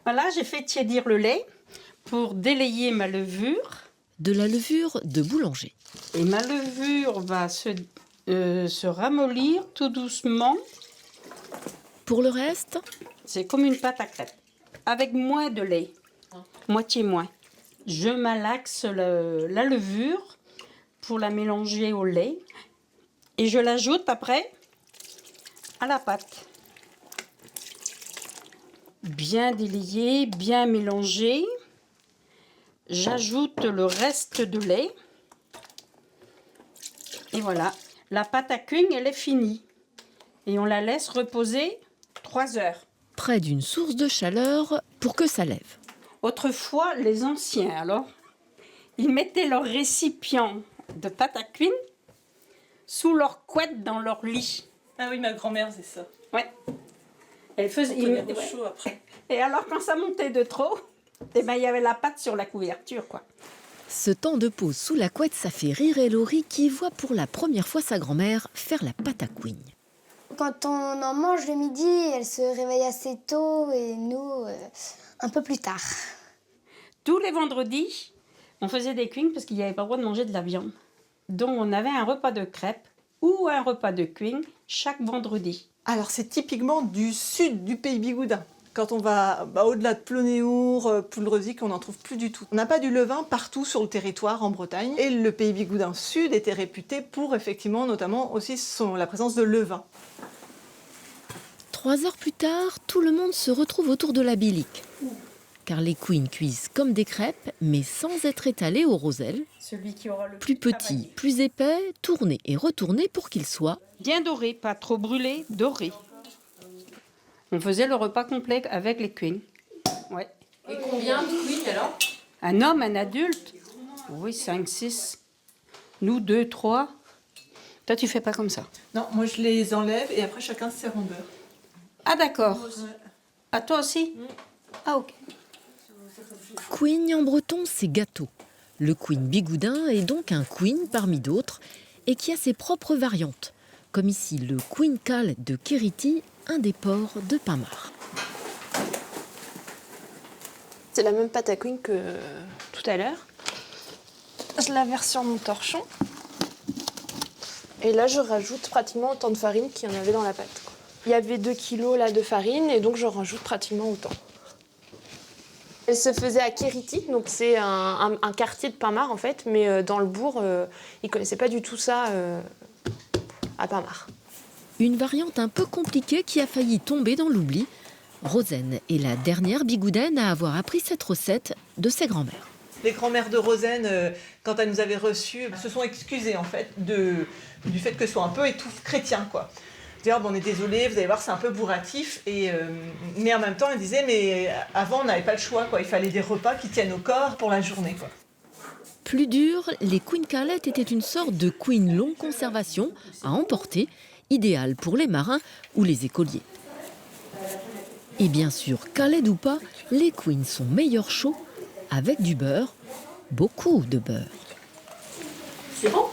Voilà, j'ai fait tiédir le lait pour délayer ma levure. De la levure de boulanger. Et ma levure va se ramollir tout doucement. Pour le reste, C'est comme une pâte à crêpes, avec moins de lait, moitié moins. Je malaxe la levure pour la mélanger au lait et je l'ajoute après à la pâte. Bien délayé, bien mélangé. J'ajoute le reste de lait. Et voilà, la pâte à queuing, elle est finie. Et on la laisse reposer 3 heures. près d'une source de chaleur pour que ça lève. Autrefois, les anciens, alors, ils mettaient leur récipient de pâte à queuing sous leur couette dans leur lit. Ah oui, ma grand-mère, c'est ça. Ouais. Elle faisait. Il y a chaud après. Et alors, quand ça montait de trop, eh ben, il y avait la pâte sur la couverture, quoi. Ce temps de pause sous la couette, ça fait rire Elori qui voit pour la première fois sa grand-mère faire la pâte à queuing. Quand on en mange le midi, elle se réveille assez tôt et nous, un peu plus tard. Tous les vendredis, on faisait des queuings parce qu'il n'y avait pas le droit de manger de la viande. Donc, on avait un repas de crêpes ou un repas de queuing chaque vendredi. Alors, c'est typiquement du sud du pays bigoudin. Quand on va au-delà de Plonéour, Poulrezic, on n'en trouve plus du tout. On n'a pas du levain partout sur le territoire en Bretagne. Et le pays bigoudin sud était réputé pour, effectivement, notamment aussi la présence de levain. 3 heures plus tard, tout le monde se retrouve autour de la bilique. Car les queuings cuisent comme des crêpes, mais sans être étalés au roselle. Celui qui aura le Plus petit, plus épais, tourné et retourné pour qu'il soit bien doré, pas trop brûlé, doré. On faisait le repas complet avec les queuings. Ouais. Et combien de queuings alors? Un homme, un adulte, oui, 5, 6. Nous, 2, 3. Toi, tu fais pas comme ça. Non, moi je les enlève et après chacun se sert en beurre. Ah, d'accord. À toi aussi? Ah, ok. queuing en breton, c'est gâteau. Le queuing bigoudin est donc un queuing parmi d'autres et qui a ses propres variantes, comme ici le queuing cal de Quérity, un des ports de Pinmar. C'est la même pâte à queuing que tout à l'heure. Je la verse sur mon torchon. Et là, je rajoute pratiquement autant de farine qu'il y en avait dans la pâte, quoi. Il y avait 2 kilos là, de farine et donc je rajoute pratiquement autant. Elle se faisait à Quérity, donc c'est un quartier de Pinmar en fait, mais dans le bourg, ils ne connaissaient pas du tout ça à Pinmar. Une variante un peu compliquée qui a failli tomber dans l'oubli. Rosen est la dernière bigoudaine à avoir appris cette recette de ses grands-mères. Les grands-mères de Rosen, quand elles nous avaient reçues, se sont excusées en fait du fait que ce soit un peu étouffe chrétien, quoi. Dire, on est désolé, vous allez voir, c'est un peu bourratif. Mais en même temps, elles disaient, mais avant, on n'avait pas le choix, quoi. Il fallait des repas qui tiennent au corps pour la journée, quoi. Plus dur, les queuing calettes étaient une sorte de queuing longue conservation à emporter, idéal pour les marins ou les écoliers. Et bien sûr, caled ou pas, les queuings sont meilleurs chauds avec du beurre, beaucoup de beurre. C'est bon?